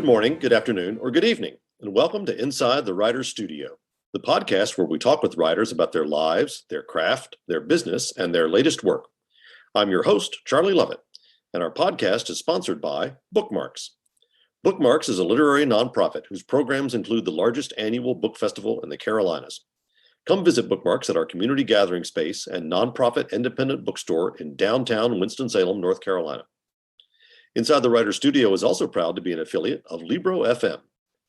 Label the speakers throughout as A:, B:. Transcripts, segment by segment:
A: morning, good afternoon, or good evening, and welcome to Inside the Writer's Studio, the podcast where we talk with writers about their lives, their craft, their business, and their latest work. I'm your host, Charlie Lovett, and our podcast is sponsored by Bookmarks. Bookmarks is a literary nonprofit whose programs include the largest annual book festival in the Carolinas. Come visit Bookmarks at our community gathering space and nonprofit independent bookstore in downtown Winston-Salem, North Carolina. Inside the Writer's Studio is also proud to be an affiliate of Libro FM,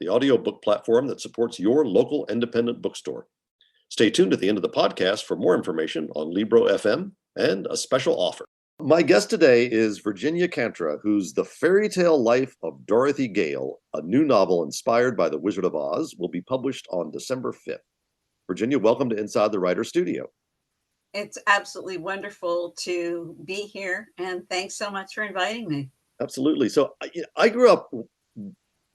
A: the audiobook platform that supports your local independent bookstore. Stay tuned at the end of the podcast for more information on Libro FM and a special offer. My guest today is Virginia Kantra, whose The Fairytale Life of Dorothy Gale, a new novel inspired by The Wizard of Oz, will be published on December 5th. Virginia, welcome to Inside the Writer's Studio.
B: It's absolutely wonderful to be here, and thanks so much for inviting me.
A: Absolutely. So I grew up,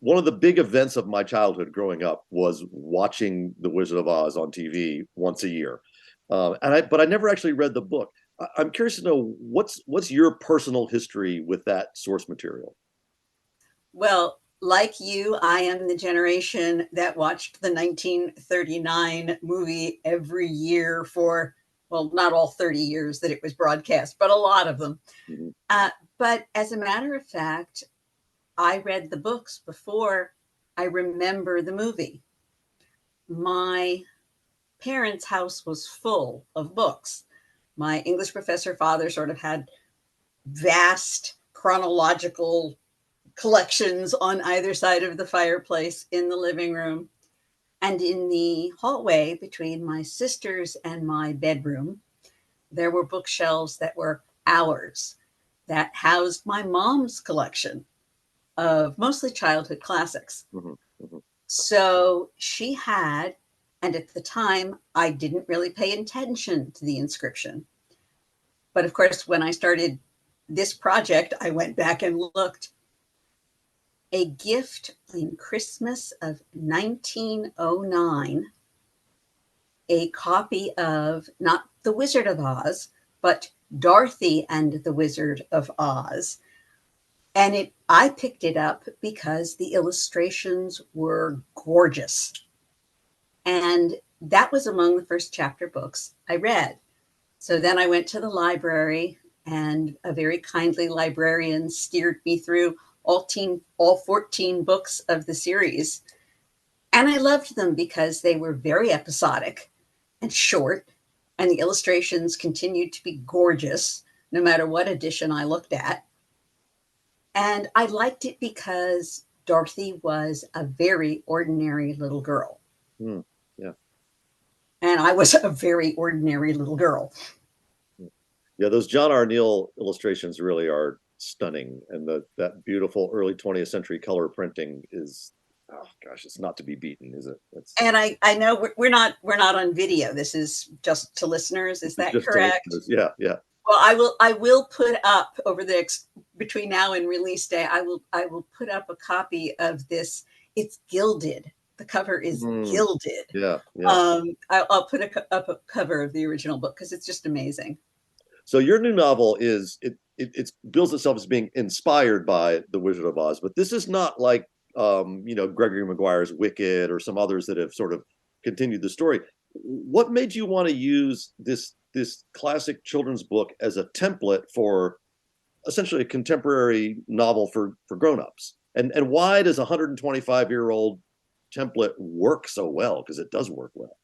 A: one of the big events of my childhood growing up was watching The Wizard of Oz on TV once a year. But I never actually read the book. I'm curious to know what's your personal history with that source material?
B: Well, like you, I am the generation that watched the 1939 movie every year for, well, not all 30 years that it was broadcast, but a lot of them. Mm-hmm. But as a matter of fact, I read the books before I remember the movie. My parents' house was full of books. My English professor father sort of had vast chronological collections on either side of the fireplace in the living room. And in the hallway between my sisters and my bedroom, there were bookshelves that were ours, that housed my mom's collection of mostly childhood classics. Mm-hmm, mm-hmm. So she had, and at the time, I didn't really pay attention to the inscription. But of course, when I started this project, I went back and looked. A gift in Christmas of 1909, a copy of not The Wizard of Oz, but Dorothy and the Wizard of Oz. And I picked it up because the illustrations were gorgeous. And that was among the first chapter books I read. So then I went to the library, and a very kindly librarian steered me through all 14 books of the series. And I loved them because they were very episodic and short, and the illustrations continued to be gorgeous, no matter what edition I looked at. And I liked it because Dorothy was a very ordinary little girl.
A: Mm, yeah.
B: And I was a very ordinary little girl.
A: Yeah, those John R. Neal illustrations really are stunning. And that beautiful early 20th century color printing is, oh gosh, it's not to be beaten, is it?
B: And I know we're not on video. This is just to listeners. Is that correct?
A: Yeah, yeah.
B: Well, I will put up over the between now and release day. I will put up a copy of this. It's gilded. The cover is gilded.
A: Yeah, yeah.
B: I'll put up a cover of the original book because it's just amazing.
A: So your new novel it bills itself as being inspired by The Wizard of Oz, but this is not like Gregory Maguire's Wicked or some others that have sort of continued the story. What made you want to use this classic children's book as a template for essentially a contemporary novel for grown-ups? And why does a 125-year-old template work so well? Because it does work well.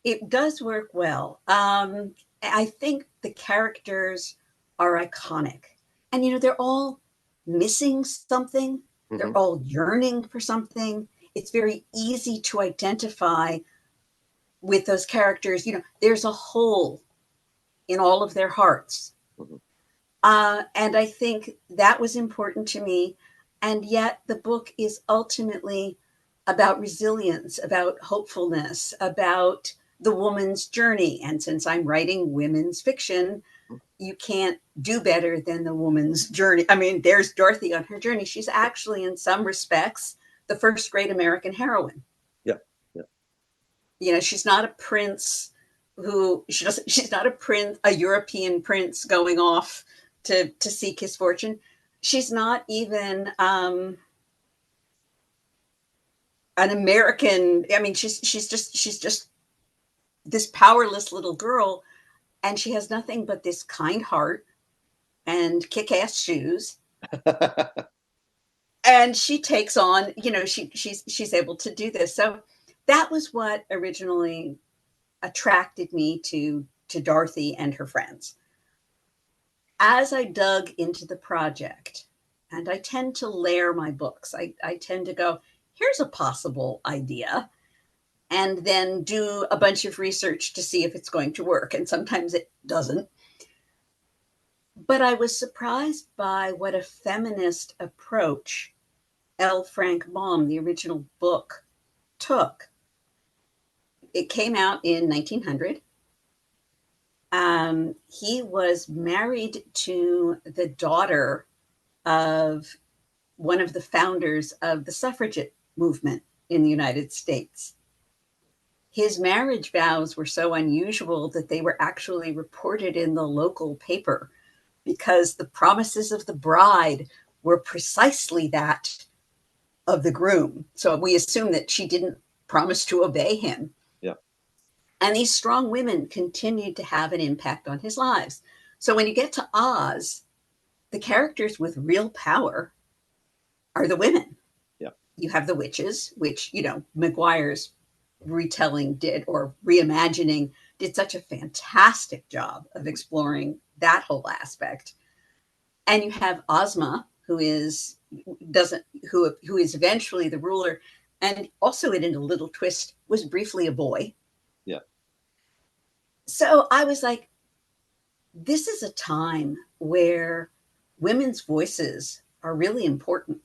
B: It does work well. I think the characters are iconic. And, they're all missing something. Mm-hmm. They're all yearning for something. It's very easy to identify with those characters. There's a hole in all of their hearts. Mm-hmm. And I think that was important to me. And yet the book is ultimately about resilience, about hopefulness, about the woman's journey. And since I'm writing women's fiction, you can't do better than the woman's journey. I mean, there's Dorothy on her journey. She's actually, in some respects, the first great American heroine.
A: Yeah, yeah.
B: She's not a prince she's not a European prince going off to seek his fortune. She's not even an American. I mean, she's just this powerless little girl, and she has nothing but this kind heart and kick-ass shoes. And she takes on, she's able to do this. So that was what originally attracted me to Dorothy and her friends. As I dug into the project, and I tend to layer my books, I tend to go, here's a possible idea, and then do a bunch of research to see if it's going to work. And sometimes it doesn't. But I was surprised by what a feminist approach L. Frank Baum, the original book, took. It came out in 1900. He was married to the daughter of one of the founders of the suffragette movement in the United States. His marriage vows were so unusual that they were actually reported in the local paper because the promises of the bride were precisely that of the groom. So we assume that she didn't promise to obey him.
A: Yeah.
B: And these strong women continued to have an impact on his lives. So when you get to Oz, the characters with real power are the women.
A: Yeah.
B: You have the witches, which, Maguire's retelling did, or reimagining, did such a fantastic job of exploring that whole aspect. And you have Ozma, who is eventually the ruler, and also in a little twist was briefly a boy.
A: Yeah.
B: So I was like, this is a time where women's voices are really important,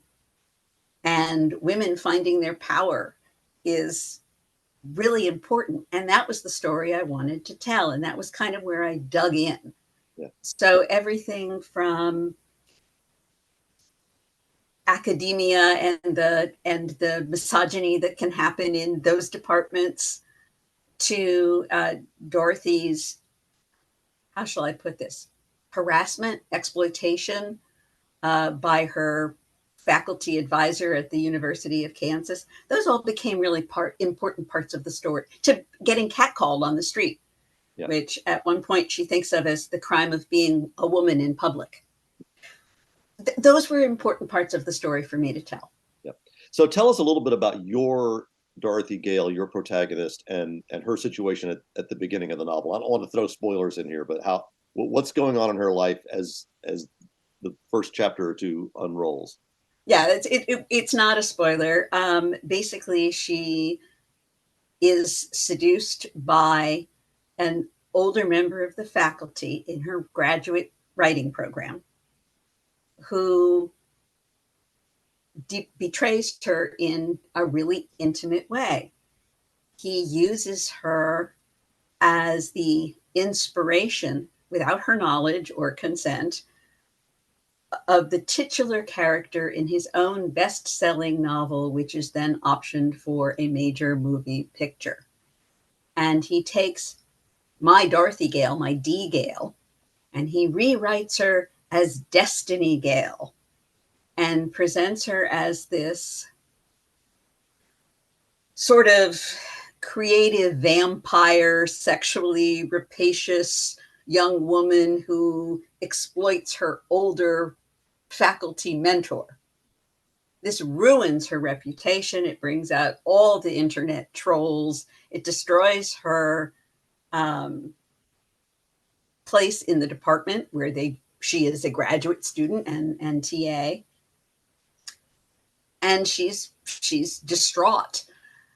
B: and women finding their power is really important. And that was the story I wanted to tell. And that was kind of where I dug in.
A: Yeah.
B: So everything from academia and the misogyny that can happen in those departments to Dorothy's, how shall I put this, harassment, exploitation by her faculty advisor at the University of Kansas. Those all became really important parts of the story, to getting catcalled on the street, yeah, which at one point she thinks of as the crime of being a woman in public. Those were important parts of the story for me to tell.
A: Yep. So tell us a little bit about your Dorothy Gale, your protagonist, and her situation at the beginning of the novel. I don't want to throw spoilers in here, but what's going on in her life as the first chapter or two unrolls?
B: Yeah, it's not a spoiler. Basically, she is seduced by an older member of the faculty in her graduate writing program, who betrays her in a really intimate way. He uses her as the inspiration, without her knowledge or consent, of the titular character in his own best-selling novel, which is then optioned for a major movie picture. And he takes my Dorothy Gale, my D Gale, and he rewrites her as Destiny Gale and presents her as this sort of creative vampire, sexually rapacious young woman who exploits her older faculty mentor. This ruins her reputation. It brings out all the internet trolls. It destroys her place in the department where she is a graduate student and TA. And she's distraught.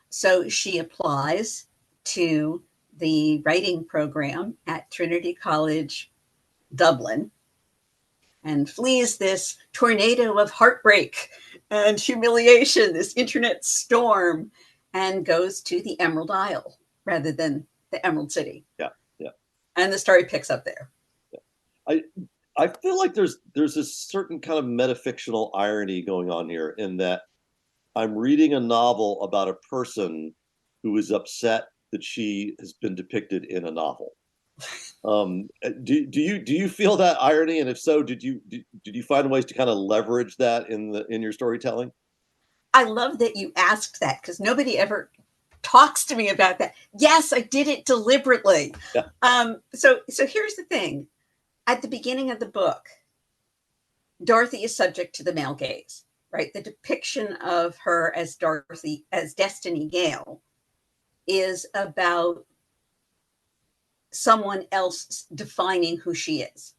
B: So she applies to the writing program at Trinity College, Dublin, and flees this tornado of heartbreak and humiliation, this internet storm, and goes to the Emerald Isle rather than the Emerald City.
A: Yeah, yeah.
B: And the story picks up there.
A: Yeah. I feel like there's a certain kind of metafictional irony going on here, in that I'm reading a novel about a person who is upset that she has been depicted in a novel. Do you feel that irony? And if so, did you find ways to kind of leverage that in your storytelling?
B: I love that you asked that because nobody ever talks to me about that. Yes, I did it deliberately.
A: Yeah.
B: So here's the thing. At the beginning of the book, Dorothy is subject to the male gaze, right? The depiction of her as Dorothy, as Destiny Gale, is about someone else defining who she is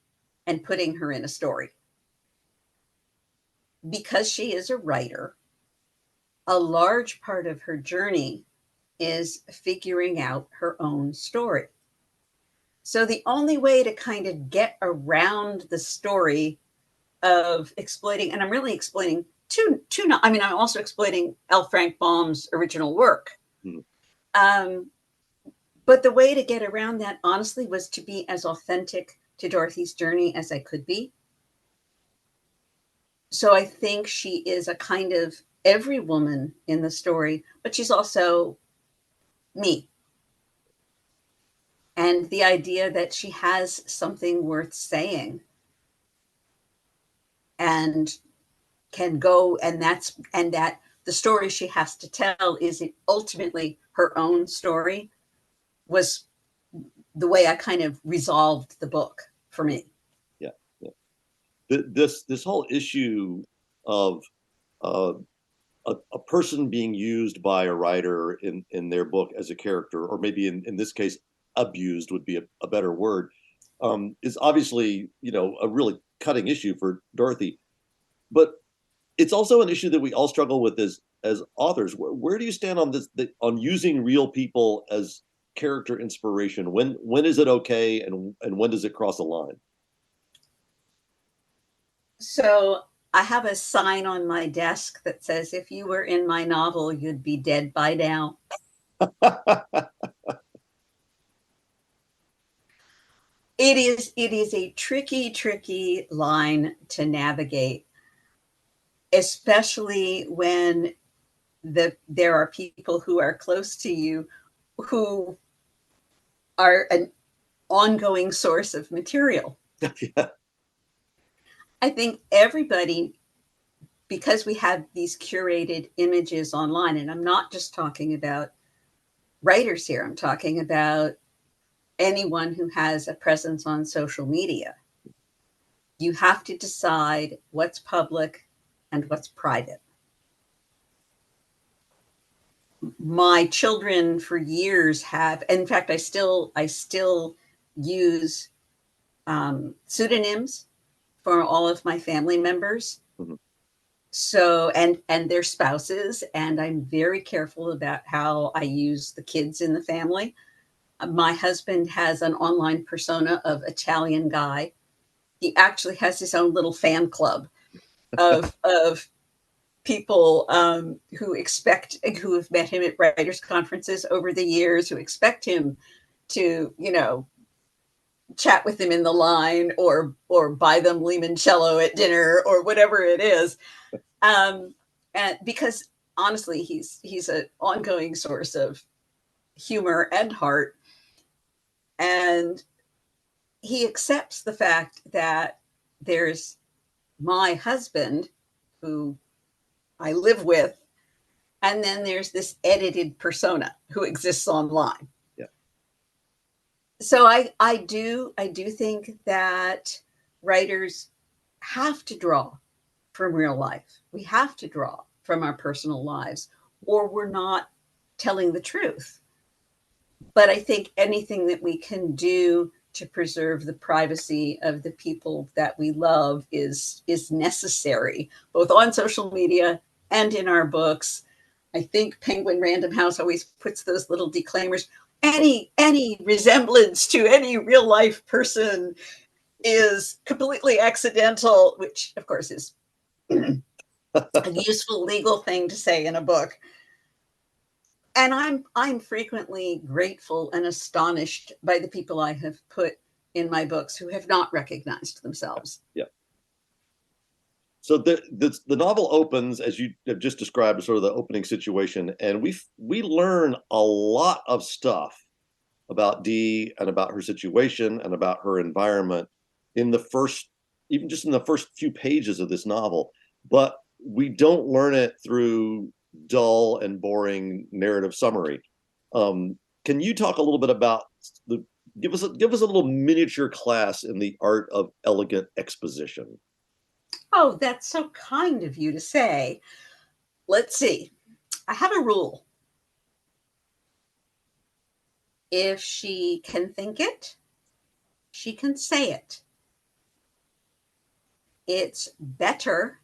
B: and putting her in a story. Because she is a writer, a large part of her journey is figuring out her own story. So the only way to kind of get around the story of exploiting, and I'm really exploiting I mean, I'm also exploiting L. Frank Baum's original work.
A: Mhm.
B: But the way to get around that, honestly, was to be as authentic to Dorothy's journey as I could be. So I think she is a kind of every woman in the story, but she's also me. And the idea that she has something worth saying and can go, and that the story she has to tell is ultimately her own story, was the way I kind of resolved the book for me.
A: Yeah, yeah. This whole issue of uh, a person being used by a writer in their book as a character, or maybe in this case, abused would be a better word, is obviously, a really cutting issue for Dorothy. But it's also an issue that we all struggle with as authors. Where do you stand on this, on using real people as character inspiration? When is it okay, and when does it cross a line?
B: So I have a sign on my desk that says, if you were in my novel, you'd be dead by now. It is a tricky line to navigate, especially when there are people who are close to you who are an ongoing source of material.
A: Yeah.
B: I think everybody, because we have these curated images online, and I'm not just talking about writers here, I'm talking about anyone who has a presence on social media. You have to decide what's public and what's private. My children for years have, in fact, I still use pseudonyms for all of my family members.
A: Mhm.
B: So, and their spouses, and I'm very careful about how I use the kids in the family. My husband has an online persona of Italian guy. He actually has his own little fan club of people who have met him at writers' conferences over the years, who expect him to, chat with them in the line, or buy them limoncello at dinner, or whatever it is. And because honestly, he's an ongoing source of humor and heart, and he accepts the fact that there's my husband, who I live with, and then there's this edited persona who exists online.
A: Yeah.
B: So I do think that writers have to draw from real life. We have to draw from our personal lives, or we're not telling the truth. But I think anything that we can do to preserve the privacy of the people that we love is necessary, both on social media and in our books. I think Penguin Random House always puts those little declaimers. Any resemblance to any real life person is completely accidental, which of course is a useful legal thing to say in a book. And I'm frequently grateful and astonished by the people I have put in my books who have not recognized themselves.
A: Yeah. So the novel opens, as you have just described, sort of the opening situation, and we learn a lot of stuff about Dee and about her situation and about her environment in the first, even just in the first few pages of this novel. But we don't learn it through dull and boring narrative summary. Can you talk a little bit about give us a little miniature class in the art of elegant exposition?
B: Oh, that's so kind of you to say. Let's see. I have a rule. If she can think it, she can say it. It's better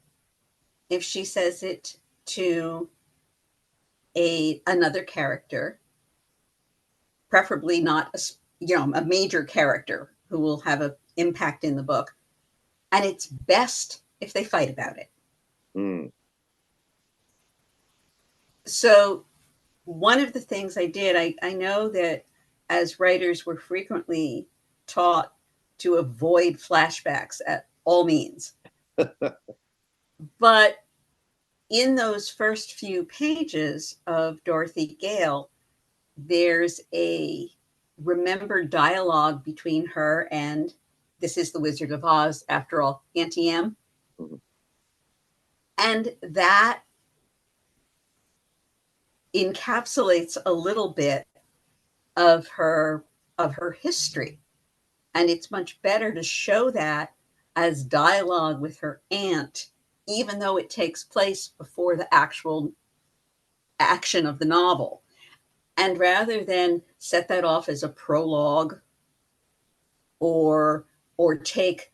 B: if she says it to another character, preferably not a major character who will have an impact in the book. And it's best if they fight about it.
A: Mm.
B: So one of the things I did, I know that as writers, we're frequently taught to avoid flashbacks at all means. But in those first few pages of Dorothy Gale, there's a remembered dialogue between her and, this is the Wizard of Oz, after all, Auntie M.
A: Mhm.
B: And that encapsulates a little bit of her history. And it's much better to show that as dialogue with her aunt, even though it takes place before the actual action of the novel. And rather than set that off as a prologue or take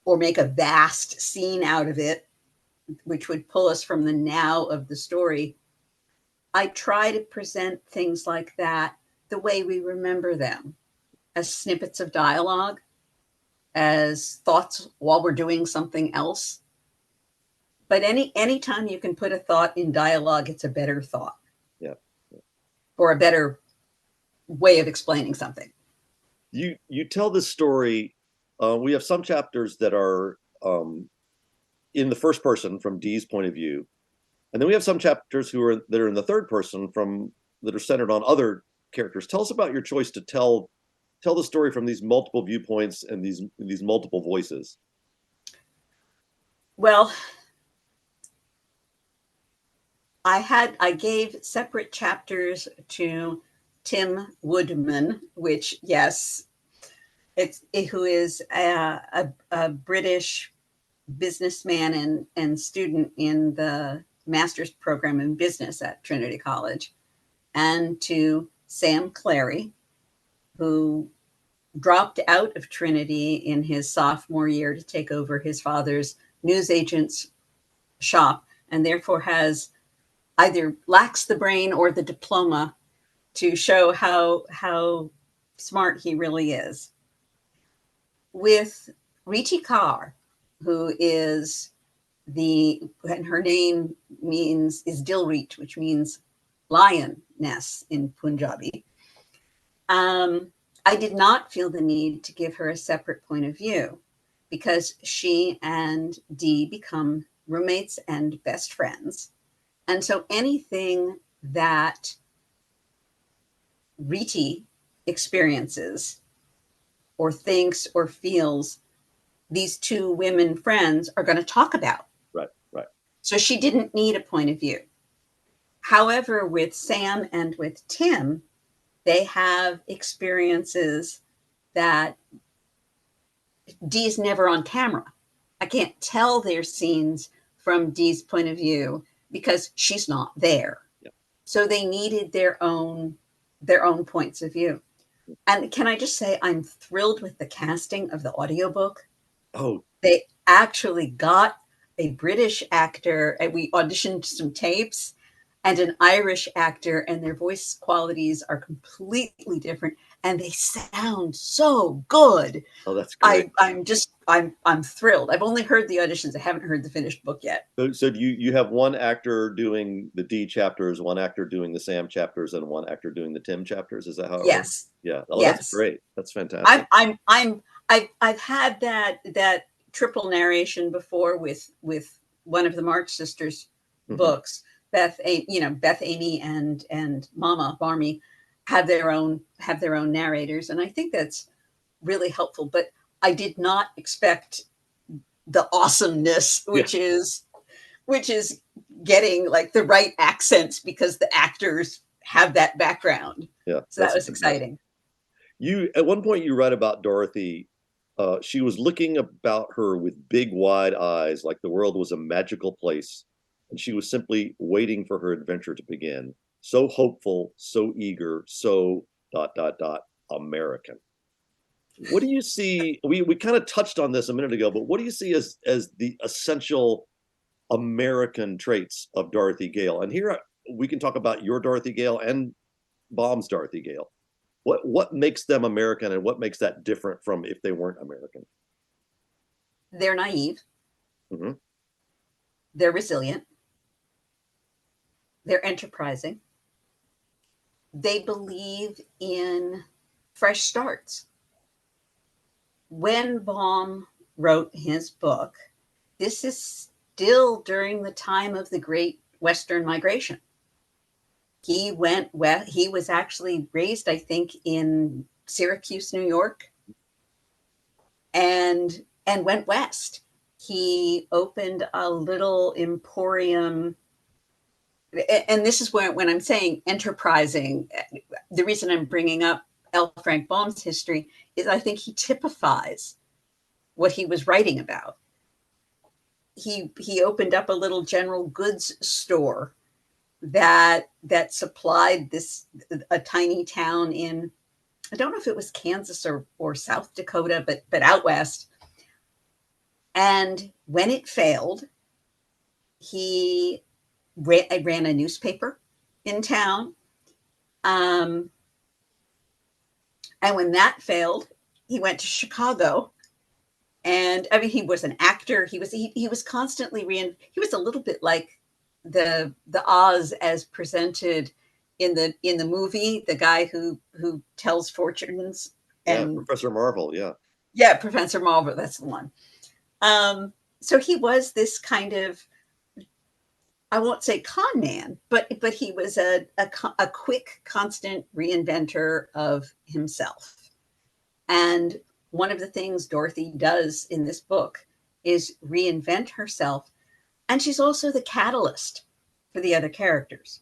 B: or make a vast scene out of it, which would pull us from the now of the story, I try to present things like that the way we remember them, as snippets of dialogue, as thoughts while we're doing something else. But anytime you can put a thought in dialogue, it's a better thought.
A: Yeah.
B: Or a better way of explaining something.
A: You tell this story. We have some chapters that are in the first person from Dee's point of view, and then we have some chapters that are in the third person that are centered on other characters. Tell us about your choice to tell the story from these multiple viewpoints and these multiple voices.
B: Well, I gave separate chapters to Tim Woodman, which, yes, who is a British businessman and student in the master's program in business at Trinity College, and to Sam Clary, who dropped out of Trinity in his sophomore year to take over his father's newsagent's shop, and therefore either lacks the brain or the diploma to show how smart he really is. With Riti Kaur, who is and her name is Dilreet, which means lioness in Punjabi. I did not feel the need to give her a separate point of view because she and Dee become roommates and best friends. And so anything that Riti experiences or thinks or feels, these two women friends are going to talk about.
A: Right.
B: So she didn't need a point of view. However, with Sam and with Tim, they have experiences that Dee's never on camera. I can't tell their scenes from Dee's point of view because she's not there.
A: Yeah.
B: So they needed their own points of view. And can I just say, I'm thrilled with the casting of the audiobook.
A: Oh,
B: they actually got a British actor, and we auditioned some tapes, and an Irish actor, and their voice qualities are completely different, and they sound so good.
A: oh, that's great.
B: I'm thrilled. I've only heard the auditions. I haven't heard the finished book yet.
A: So you have one actor doing the D chapters, one actor doing the Sam chapters, and one actor doing the Tim chapters. Is that how it works? Yeah. Oh,
B: yes.
A: That's great. That's fantastic.
B: I've had that triple narration before with one of the March sisters books. Beth, Amy and Mama Barmy have their own narrators, and I think that's really helpful. But I did not expect the awesomeness, which is which is getting like the right accents because the actors have that background.
A: Yeah,
B: So that was exciting.
A: You at one point you write about Dorothy. She was looking about her with big wide eyes, like the world was a magical place, and she was simply waiting for her adventure to begin. So hopeful, so eager, so dot dot dot American. What do you see? We kind of touched on this a minute ago, but what do you see as the essential American traits of Dorothy Gale? And here we can talk about your Dorothy Gale and Baum's Dorothy Gale. What makes them American, and what makes that different from if they weren't American?
B: They're naive.
A: Mm-hmm.
B: They're resilient. They're enterprising. They believe in fresh starts. When Baum wrote his book, this is still during the time of the Great Western Migration. He was actually raised, I think, in Syracuse, New York, and went west. He opened a little emporium, and this is when I'm saying enterprising. The reason I'm bringing up L. Frank Baum's history is I think he typifies what he was writing about. He opened up a little general goods store that supplied a tiny town in, I don't know if it was Kansas or South Dakota, but out west. And when it failed, he ran a newspaper in town. And when that failed, he went to Chicago. And I mean, he was an actor. He was constantly he was a little bit like the Oz as presented in the movie, the guy who tells fortunes. And
A: Professor Marvel.
B: Yeah, Professor Marvel. That's the one. So he was this kind of, I won't say con man, but he was a quick, constant reinventor of himself. And one of the things Dorothy does in this book is reinvent herself. And she's also the catalyst for the other characters.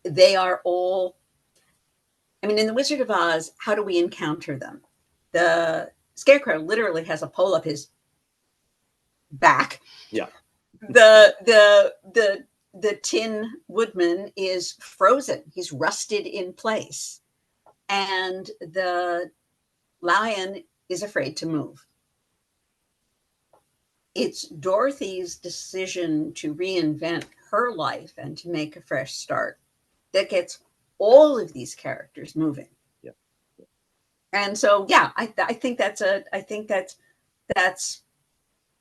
B: They are all, I mean, in The Wizard of Oz, how do we encounter them? The Scarecrow literally has a pole up his back.
A: Yeah.
B: The Tin Woodman is frozen. He's rusted in place. And the Lion is afraid to move. It's Dorothy's decision to reinvent her life and to make a fresh start that gets all of these characters moving.
A: Yeah.
B: And so, yeah, I think that's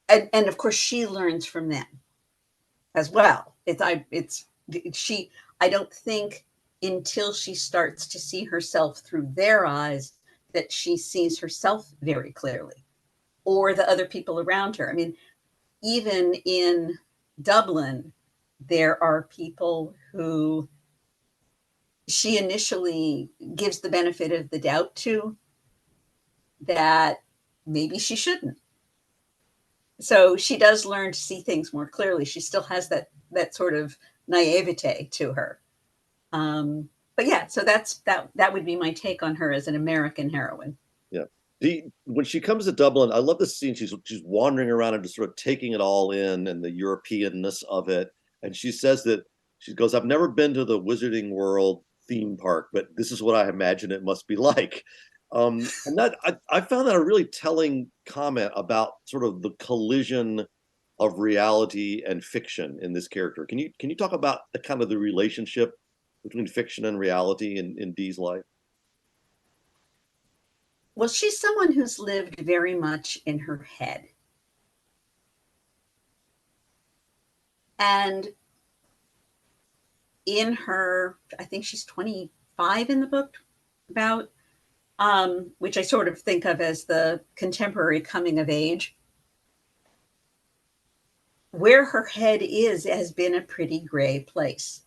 B: and of course she learns from them as well. I don't think until she starts to see herself through their eyes that she sees herself very clearly, or the other people around her. I mean, even in Dublin, there are people who she initially gives the benefit of the doubt to, that maybe she shouldn't. So she does learn to see things more clearly. She still has that sort of naivete to her. But yeah, so that would be my take on her as an American heroine.
A: Yeah. When she comes to Dublin, I love this scene. She's wandering around and just sort of taking it all in, and the Europeanness of it. And she says that she goes, "I've never been to the Wizarding World theme park, but this is what I imagine it must be like." And that I found that a really telling comment about sort of the collision of reality and fiction in this character. Can you talk about the kind of the relationship between fiction and reality in Dee's life?
B: Well, she's someone who's lived very much in her head. And in her, I think she's 25 in the book, about, which I sort of think of as the contemporary coming of age. Where her head is has been a pretty gray place.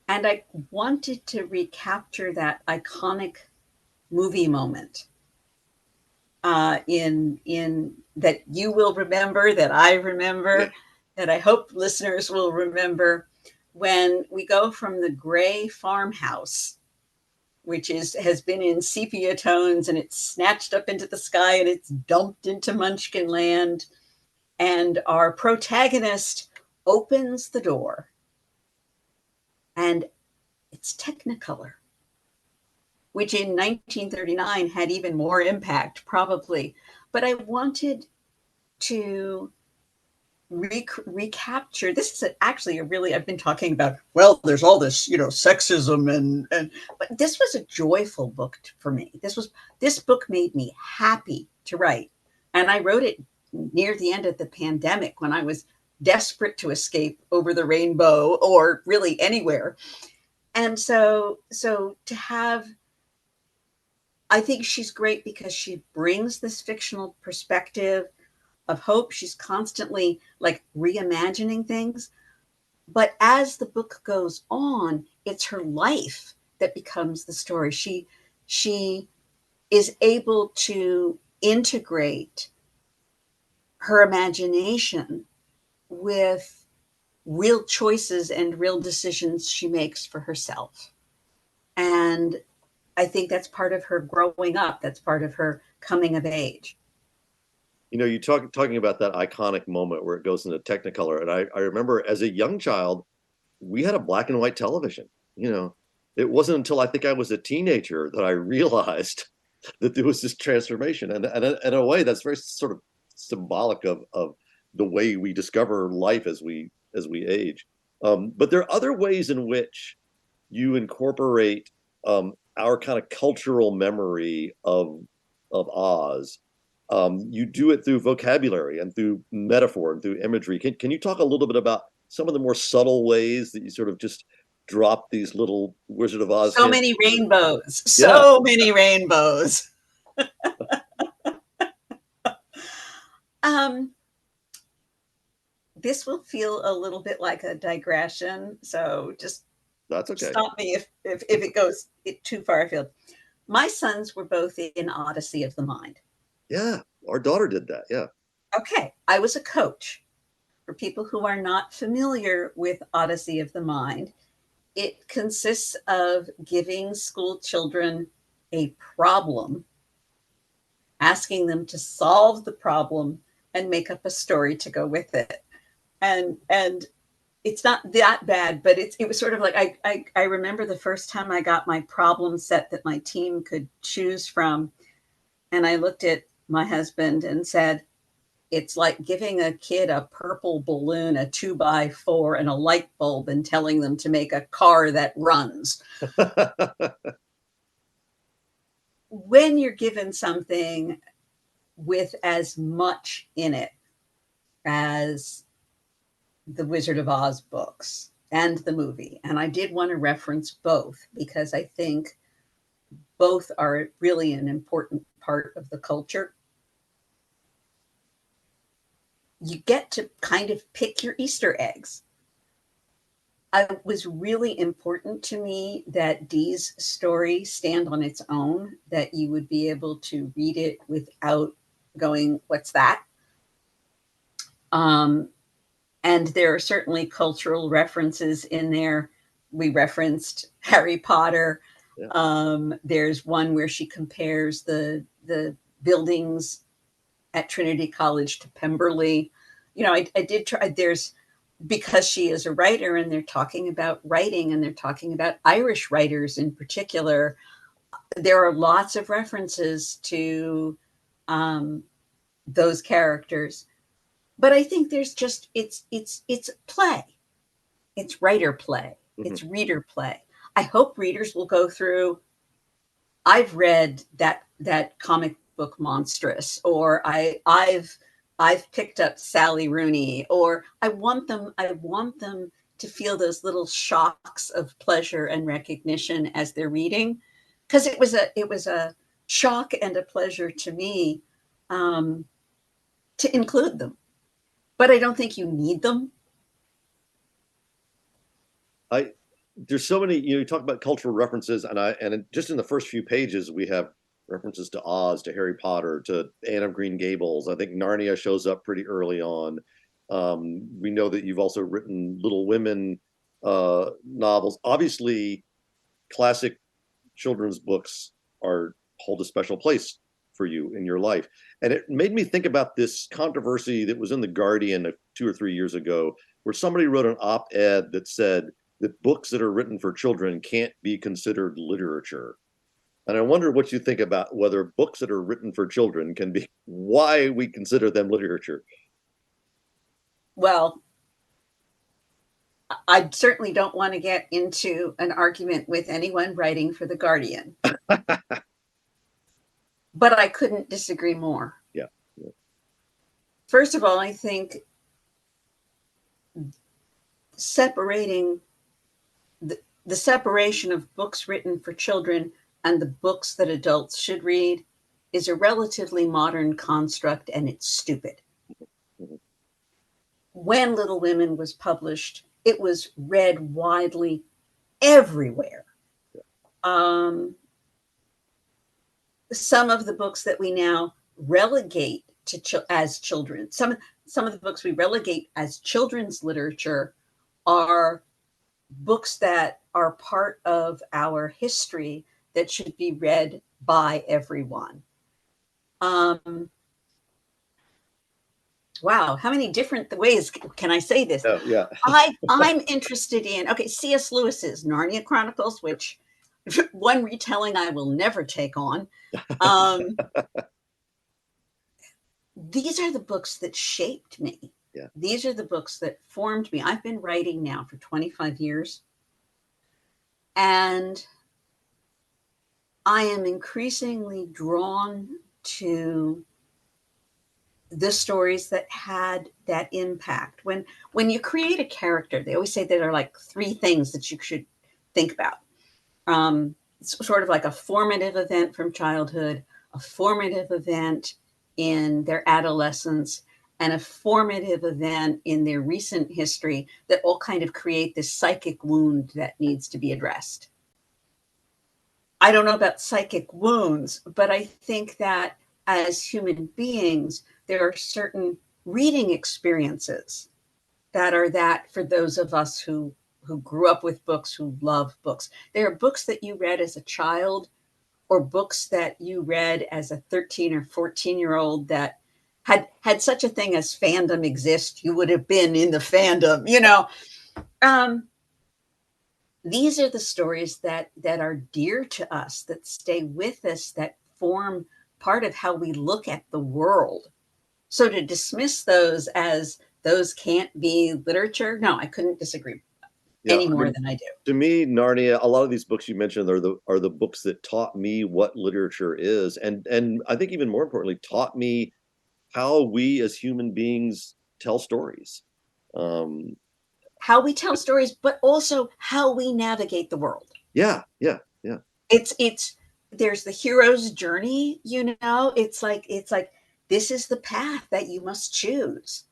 B: And I wanted to recapture that iconic movie moment in that you will remember, that I
A: Yeah.
B: remember, that I hope listeners will remember, when we go from the gray farmhouse, which has been in sepia tones, and it's snatched up into the sky and it's dumped into Munchkin Land, and our protagonist opens the door and it's Technicolor, which in 1939 had even more impact, probably. But I wanted to recapture this. Is actually a really, I've been talking about, well, there's all this, sexism, and but this was a joyful book for me. This book made me happy to write, and I wrote it near the end of the pandemic when I was desperate to escape over the rainbow, or really anywhere. And so to have, I think she's great because she brings this fictional perspective of hope. She's constantly like reimagining things. But as the book goes on, it's her life that becomes the story. She is able to integrate her imagination with real choices and real decisions she makes for herself. And I think that's part of her growing up. That's part of her coming of age.
A: You talking about that iconic moment where it goes into Technicolor, and I remember as a young child, we had a black and white television. It wasn't until I think I was a teenager that I realized that there was this transformation, and in a way, that's very sort of symbolic of the way we discover life as we age. But there are other ways in which you incorporate our kind of cultural memory of Oz. You do it through vocabulary and through metaphor and through imagery. Can you talk a little bit about some of the more subtle ways that you sort of just drop these little Wizard of Oz
B: So
A: hints?
B: many rainbows.
A: Yeah.
B: So many rainbows. Um, this will feel a little bit like a digression, so just
A: That's okay.
B: stop me if it goes too far afield. My sons were both in Odyssey of the Mind.
A: Yeah, our daughter did that. Yeah.
B: Okay, I was a coach. For people who are not familiar with Odyssey of the Mind, it consists of giving school children a problem, asking them to solve the problem and make up a story to go with it. And it's not that bad, but it was sort of like, I remember the first time I got my problem set that my team could choose from, and I looked at my husband and said, it's like giving a kid a purple balloon, a 2x4, and a light bulb, and telling them to make a car that runs. When you're given something with as much in it as the Wizard of Oz books and the movie, and I did want to reference both because I think both are really an important part of the culture. You get to kind of pick your Easter eggs. It was really important to me that Dee's story stand on its own, that you would be able to read it without going, what's that? And there are certainly cultural references in there. We referenced Harry Potter. Yeah. There's one where she compares the buildings at Trinity College to Pemberley. I did try, because she is a writer and they're talking about writing and they're talking about Irish writers in particular, there are lots of references to those characters. But I think there's just, it's play. It's writer play. Mm-hmm. It's reader play. I hope readers will go through, I've read that comic book Monstrous, or I've picked up Sally Rooney, or I want them to feel those little shocks of pleasure and recognition as they're reading, because it was a shock and a pleasure to me to include them, but I don't think you need them.
A: There's so many, you talk about cultural references, and just in the first few pages we have references to Oz, to Harry Potter, to Anne of Green Gables. I think Narnia shows up pretty early on. We know that you've also written Little Women novels. Obviously, classic children's books hold a special place for you in your life. And it made me think about this controversy that was in The Guardian 2 or 3 years ago, where somebody wrote an op-ed that said that books that are written for children can't be considered literature. And I wonder what you think about whether books that are written for children can be, why we consider them literature.
B: Well, I certainly don't want to get into an argument with anyone writing for The Guardian. But I couldn't disagree more.
A: Yeah.
B: First of all, I think separating the separation of books written for children and the books that adults should read is a relatively modern construct, and it's stupid.
A: Mm-hmm.
B: When Little Women was published, it was read widely everywhere. Some of the books that we now relegate to as children, some of the books we relegate as children's literature are books that are part of our history that should be read by everyone. Wow, how many different ways can I say this?
A: Oh, yeah.
B: I'm interested in, C.S. Lewis's Narnia Chronicles, which one retelling I will never take on. These are the books that shaped me.
A: Yeah.
B: These are the books that formed me. I've been writing now for 25 years. And I am increasingly drawn to the stories that had that impact. When you create a character, they always say there are like 3 things that you should think about. It's sort of like a formative event from childhood, a formative event in their adolescence, and a formative event in their recent history that all kind of create this psychic wound that needs to be addressed. I don't know about psychic wounds, but I think that as human beings, there are certain reading experiences that are that for those of us who grew up with books, who love books. There are books that you read as a child, or books that you read as a 13 or 14-year-old that had such a thing as fandom exist. You would have been in the fandom, These are the stories that are dear to us, that stay with us, that form part of how we look at the world. So to dismiss those as those can't be literature, no, I couldn't disagree any more than I do.
A: To me, Narnia, a lot of these books you mentioned are the books that taught me what literature is, and I think even more importantly, taught me how we as human beings tell stories.
B: How we tell stories, but also how we navigate the world.
A: Yeah.
B: It's there's the hero's journey, It's like this is the path that you must choose.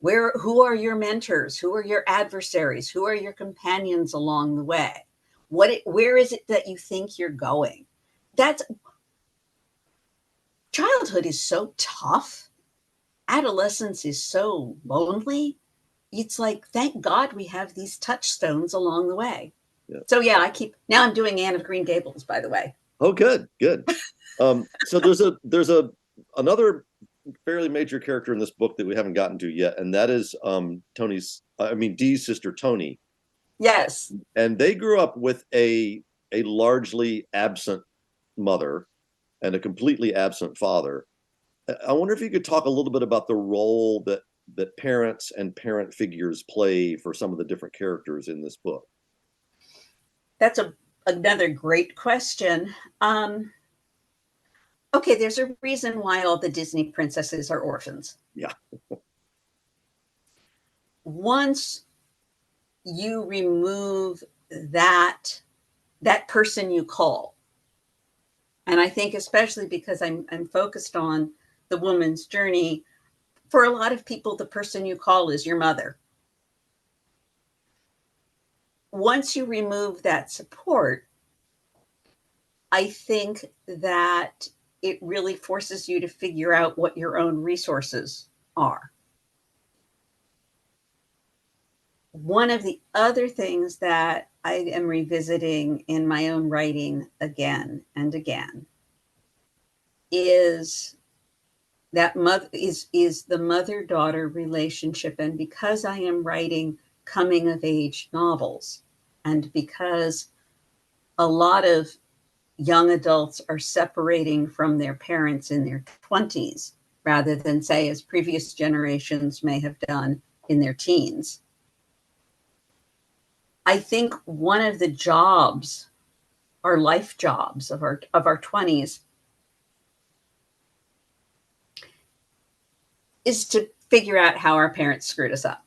B: Who are your mentors? Who are your adversaries? Who are your companions along the way? Where is it that you think you're going? Childhood is so tough. Adolescence is so lonely. It's like, thank God we have these touchstones along the way.
A: Yeah.
B: So yeah, now I'm doing Anne of Green Gables, by the way.
A: Oh, good. So there's another fairly major character in this book that we haven't gotten to yet, and that is Dee's sister Tony.
B: Yes.
A: And they grew up with a largely absent mother and a completely absent father. I wonder if you could talk a little bit about the role that parents and parent figures play for some of the different characters in this book.
B: That's another great question. Okay, there's a reason why all the Disney princesses are orphans.
A: Yeah.
B: Once you remove that person you call, and I think especially because I'm focused on the woman's journey, for a lot of people, the person you call is your mother. Once you remove that support, I think that it really forces you to figure out what your own resources are. One of the other things that I am revisiting in my own writing again and again is that is the mother-daughter relationship. And because I am writing coming of age novels, and because a lot of young adults are separating from their parents in their 20s rather than, say, as previous generations may have done in their teens, I think one of the jobs, our life jobs of our 20s, is to figure out how our parents screwed us up.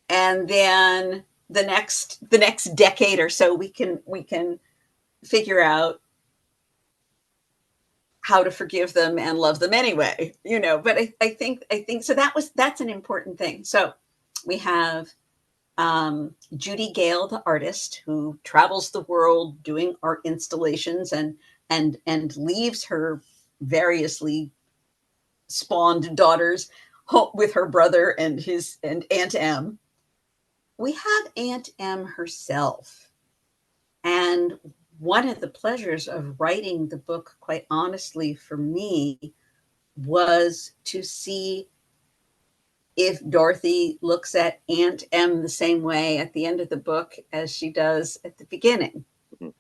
B: And then the next decade or so we can figure out how to forgive them and love them anyway, but I think so that's an important thing. So we have Judy Gale, the artist, who travels the world doing art installations and leaves her variously spawned daughters with her brother and Aunt Em. We have Aunt Em herself. And one of the pleasures of writing the book, quite honestly, for me, was to see if Dorothy looks at Aunt Em the same way at the end of the book as she does at the beginning. Mm-hmm.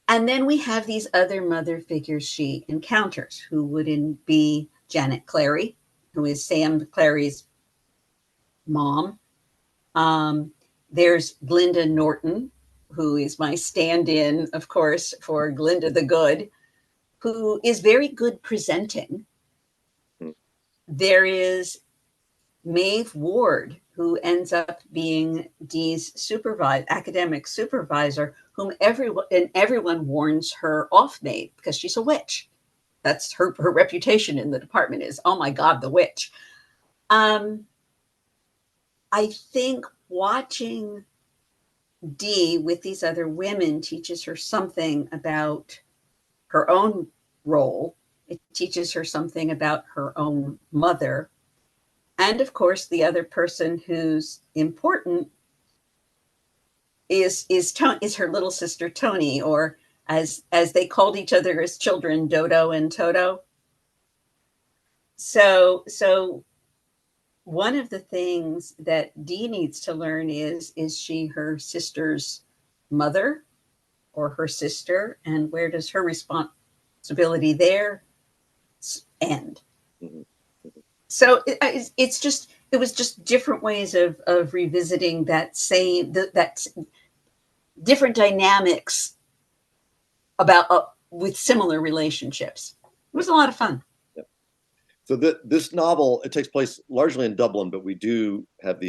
B: And then we have these other mother figures she encounters, who would be Janet Clary, who is Sam Clary's mom. There's Glinda Norton, who is my stand-in, of course, for Glinda the Good, who is very good presenting. Mm-hmm. There is Maeve Ward, who ends up being Dee's academic supervisor, whom everyone warns her off Maeve because she's a witch. That's her reputation in the department is, oh my God, the witch. I think watching Dee with these other women teaches her something about her own role. It teaches her something about her own mother. And of course, the other person who's important is her little sister Tony, or as they called each other as children, Dodo and Toto. So one of the things that Dee needs to learn is she her sister's mother or her sister, and where does her responsibility there end? Mm-hmm. So it was just different ways of revisiting that different dynamics about with similar relationships. It was a lot of fun.
A: Yep. So this novel, it takes place largely in Dublin, but we do have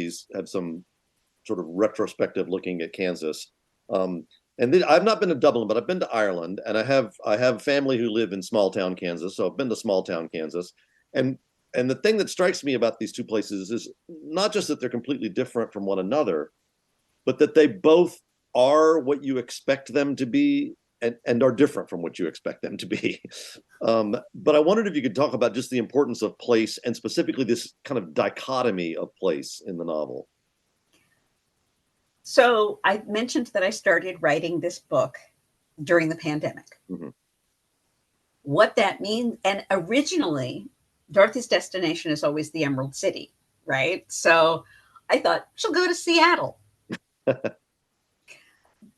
A: some sort of retrospective looking at Kansas. And then, I've not been to Dublin, but I've been to Ireland, and I have family who live in small town Kansas, so I've been to small town Kansas. And the thing that strikes me about these two places is not just that they're completely different from one another, but that they both are what you expect them to be and are different from what you expect them to be. But I wondered if you could talk about just the importance of place and specifically this kind of dichotomy of place in the novel.
B: So I mentioned that I started writing this book during the pandemic. Mm-hmm. What that means, and originally, Dorothy's destination is always the Emerald City, right? So I thought she'll go to Seattle.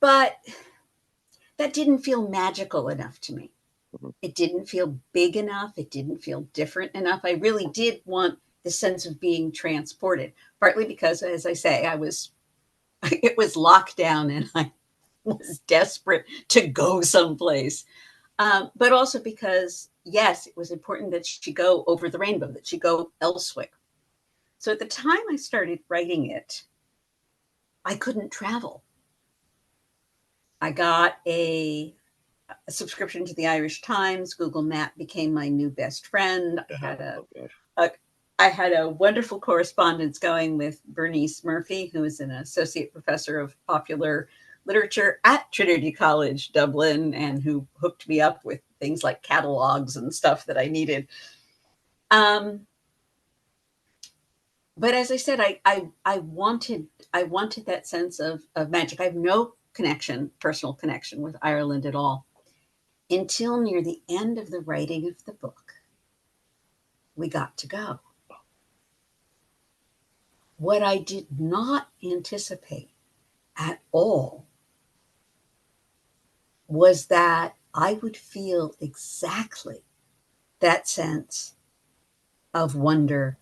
B: But that didn't feel magical enough to me. Mm-hmm. It didn't feel big enough. It didn't feel different enough. I really did want the sense of being transported, partly because, as I say, it was lockdown and I was desperate to go someplace. But also because, yes, it was important that she go over the rainbow, that she go elsewhere. So at the time I started writing it, I couldn't travel. I got a subscription to the Irish Times. Google Map became my new best friend. I had a wonderful correspondence going with Bernice Murphy, who is an associate professor of popular literature at Trinity College, Dublin, and who hooked me up with things like catalogs and stuff that I needed. But as I said, I wanted that sense of magic. I have no personal connection with Ireland at all until near the end of the writing of the book. We got to go. What I did not anticipate at all was that I would feel exactly that sense of wonder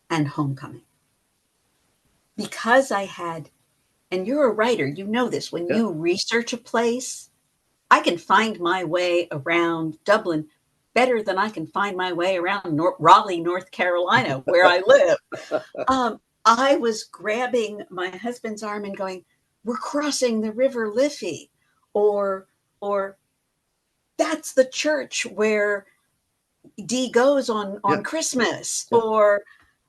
B: and homecoming. Because I had, and you're a writer, you know this, when you research a place, I can find my way around Dublin better than I can find my way around Raleigh, North Carolina, where I live. I was grabbing my husband's arm and going, we're crossing the River Liffey, or that's the church where Dee goes on Christmas, or,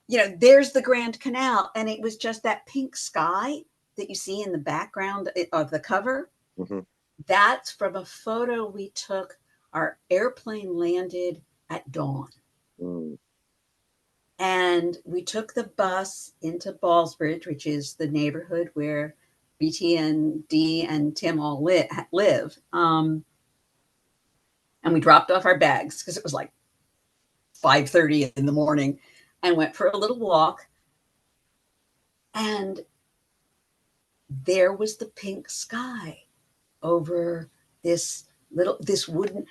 B: there's the Grand Canal. And it was just that pink sky that you see in the background of the cover.
A: Mm-hmm.
B: That's from a photo we took. Our airplane landed at dawn.
A: Mm.
B: And we took the bus into Ballsbridge, which is the neighborhood where BT and Dee and Tim all live. And we dropped off our bags because it was like 5:30 in the morning, and went for a little walk. And there was the pink sky over there's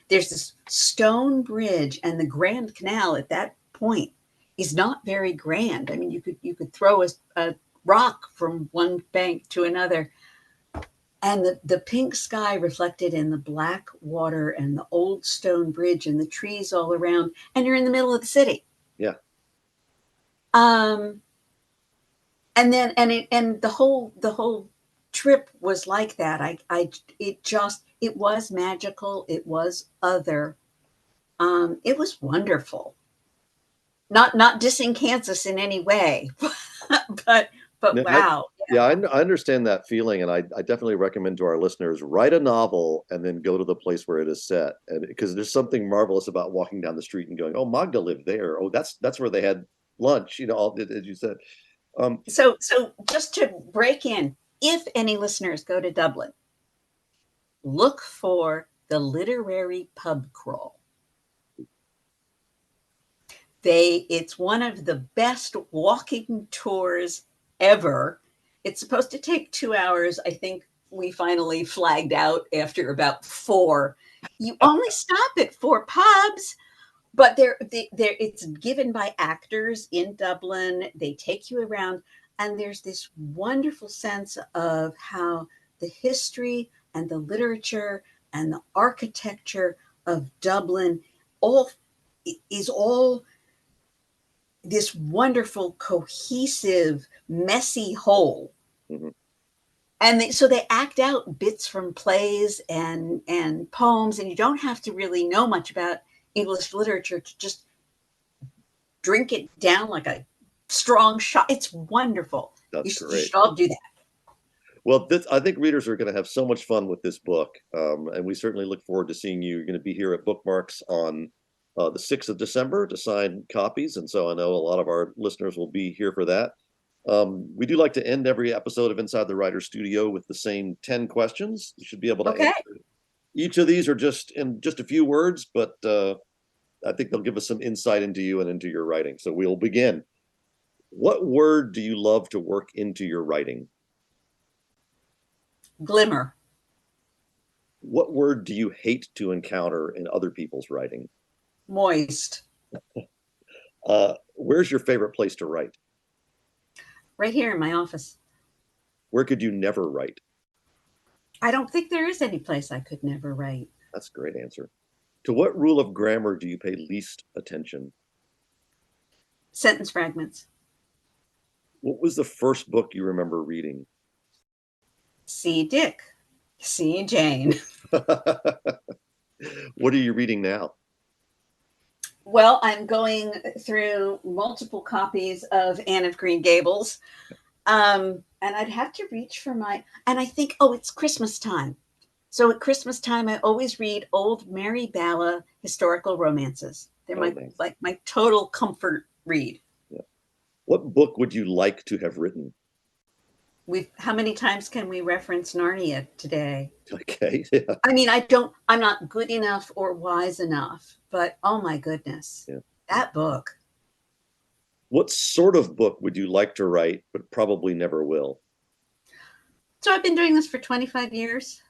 B: this stone bridge, and the Grand Canal at that point is not very grand. I mean, you could throw a rock from one bank to another. And the pink sky reflected in the black water and the old stone bridge and the trees all around, and you're in the middle of the city.
A: Yeah.
B: And then the whole trip was like that. It was magical. It was other. It was wonderful. Not dissing Kansas in any way, but
A: No,
B: wow.
A: I understand that feeling, and I definitely recommend to our listeners, write a novel and then go to the place where it is set, and because there's something marvelous about walking down the street and going, "Oh, Magda lived there. Oh, that's where they had lunch." All as you said.
B: So just to break in, if any listeners go to Dublin, look for the literary pub crawl. It's one of the best walking tours ever. It's supposed to take 2 hours. I think we finally flagged out after about 4. You only stop at 4 pubs, but it's given by actors in Dublin. They take you around, and there's this wonderful sense of how the history and the literature and the architecture of Dublin is all this wonderful, cohesive, messy whole.
A: Mm-hmm.
B: And so they act out bits from plays and poems, and you don't have to really know much about English literature to just drink it down like a strong shot. It's wonderful.
A: That's
B: You
A: great.
B: should all do that.
A: Well, I think readers are going to have so much fun with this book, and we certainly look forward to seeing you. You're going to be here at Bookmarks on the 6th of December to sign copies, and so I know a lot of our listeners will be here for that. We do like to end every episode of Inside the Writer's Studio with the same 10 questions. You should be able to answer. Each of these are just in just a few words, but I think they'll give us some insight into you and into your writing. So we'll begin. What word do you love to work into your writing?
B: Glimmer.
A: What word do you hate to encounter in other people's writing?
B: Moist.
A: Where's your favorite place to write?
B: Right here in my office.
A: Where could you never write?
B: I don't think there is any place I could never write.
A: That's a great answer. To what rule of grammar do you pay least attention?
B: Sentence fragments.
A: What was the first book you remember reading?
B: See Dick. See Jane.
A: What are you reading now?
B: Well, I'm going through multiple copies of Anne of Green Gables. And And I'd have to reach for and I think, oh, it's Christmas time. So at Christmas time, I always read old Mary Bala historical romances. They're
A: Nice.
B: my total comfort read.
A: Yeah. What book would you like to have written?
B: How many times can we reference Narnia today?
A: Okay. Yeah.
B: I mean, I'm not good enough or wise enough, but oh my goodness,
A: Yeah.
B: that book.
A: What sort of book would you like to write, but probably never will?
B: So I've been doing this for 25 years.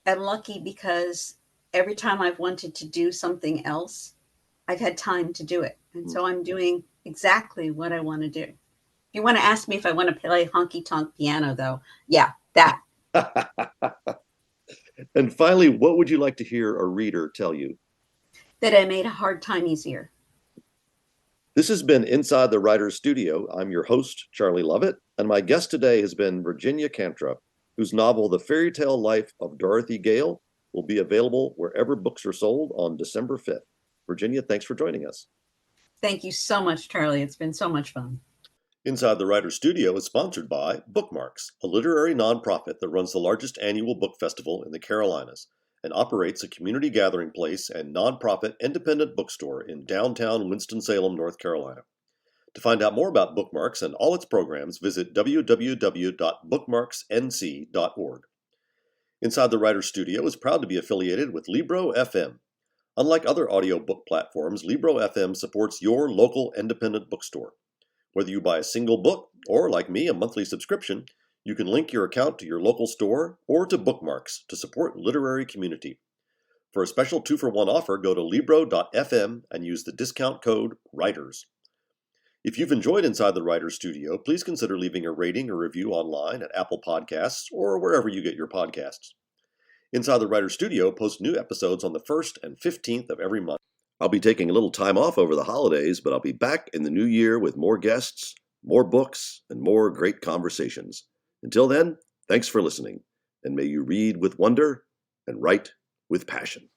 B: I'm lucky because every time I've wanted to do something else, I've had time to do it. And so I'm doing exactly what I want to do. If you want to ask me if I want to play honky tonk piano, though, yeah, that.
A: And finally, what would you like to hear a reader tell you?
B: That I made a hard time easier.
A: This has been Inside the Writer's Studio. I'm your host, Charlie Lovett, and my guest today has been Virginia Kantra, whose novel, The Fairytale Life of Dorothy Gale, will be available wherever books are sold on December 5th. Virginia, thanks for joining us.
B: Thank you so much, Charlie. It's been so much fun.
A: Inside the Writer's Studio is sponsored by Bookmarks, a literary nonprofit that runs the largest annual book festival in the Carolinas and operates a community gathering place and nonprofit independent bookstore in downtown Winston-Salem, North Carolina. To find out more about Bookmarks and all its programs, visit www.bookmarksnc.org. Inside the Writer's Studio is proud to be affiliated with Libro FM. Unlike other audiobook platforms, Libro FM supports your local independent bookstore. Whether you buy a single book or, like me, a monthly subscription, you can link your account to your local store or to Bookmarks to support literary community. For a special 2-for-1 offer, go to libro.fm and use the discount code WRITERS. If you've enjoyed Inside the Writer's Studio, please consider leaving a rating or review online at Apple Podcasts or wherever you get your podcasts. Inside the Writer's Studio posts new episodes on the 1st and 15th of every month. I'll be taking a little time off over the holidays, but I'll be back in the new year with more guests, more books, and more great conversations. Until then, thanks for listening, and may you read with wonder and write with passion.